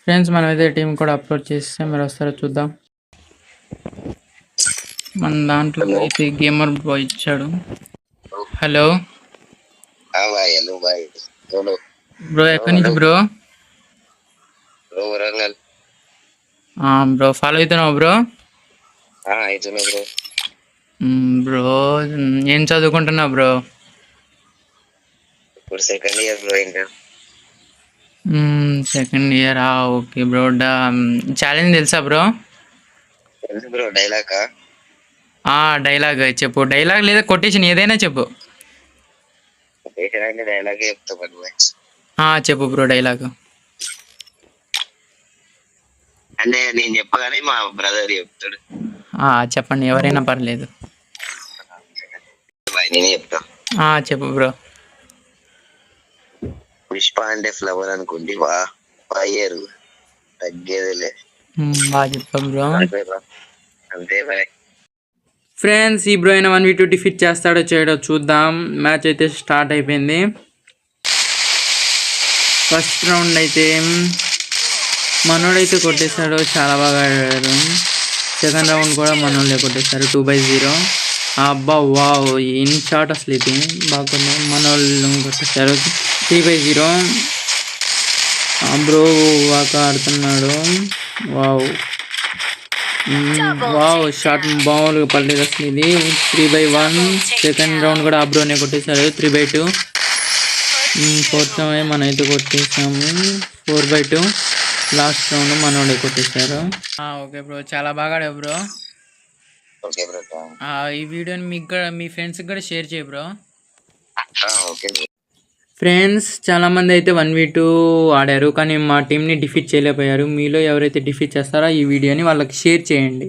Friends మనమైతే team కూడా upload చేస్తే మీరు వస్తారో చూద్దాం. మన దాంట్లో అయితే గేమర్ బాయ్ ఇచ్చాడు. హలో బ్రో, ఎక్కడి నుంచి బ్రో? బ్రో ఫాలో అవుతున్నావు బ్రో? బ్రో ఏం చదువుకుంటున్నావు బ్రో? ఇప్పుడు సెకండ్ ఇయర్ బ్రో. ఇంకా second year. Okay bro. Challenge తెలుసా బ్రో? తెలుసు బ్రో. డైలాగా? డైలాగ్ చెప్పు. డైలాగ్ లేదా కొటేషన్ ఏదైనా చెప్పు. కొటేషన్ అంటే డైలాగే చెప్తా మరి. చెప్పు బ్రో డైలాగ్. అంటే నేను చెప్పగానే మా బ్రదర్ చెప్తాడు. చెప్పండి, ఎవరైనా పర్లేదు. నేనే చెప్తా. చెప్పు బ్రో. పుష్ప అంటే ఫ్లవర్ అనుకుంటే ఫైర్ తగ్గేదిలే. బాగా చెప్పాం బ్రో. అంతే మరి. ఫ్రెండ్స్, ఈ బ్రో అయినా 1v2 డిఫీట్ చేస్తాడో చేయడో చూద్దాం. మ్యాచ్ అయితే స్టార్ట్ అయిపోయింది. ఫస్ట్ రౌండ్ అయితే మనోడైతే కొట్టేశాడు, చాలా బాగా ఆడారు. సెకండ్ రౌండ్ కూడా మనోళ్ళే కొట్టేశారు 2-0. అబ్బా వావ్, ఇన్ షాట్ అసలు ఇది బాగా మనోళ్ళు కొట్టేశారు 3-0. బ్రో బాగా ఆడుతున్నాడు. వావ్ షాట్ మామూలుగా పడలేదు అసలు ఇది. 3-1. సెకండ్ రౌండ్ కూడా ఆ బ్రోనే కొట్టేశారు 3-2. ఫోర్త్ మనం అయితే కొట్టేసాము 4-2. లాస్ట్ రౌండ్ మనోడే కొట్టేశారు. ఓకే బ్రో, చాలా బాగా ఆడావు బ్రో. ఈ వీడియోని మీ ఫ్రెండ్స్కి కూడా షేర్ చేయ బ్రో. ఫ్రెండ్స్, చాలామంది అయితే 1v2 ఆడారు, కానీ మా టీంని డిఫీట్ చేయలేకపోయారు. మీలో ఎవరైతే డిఫీట్ చేస్తారో ఈ వీడియోని వాళ్ళకి షేర్ చేయండి.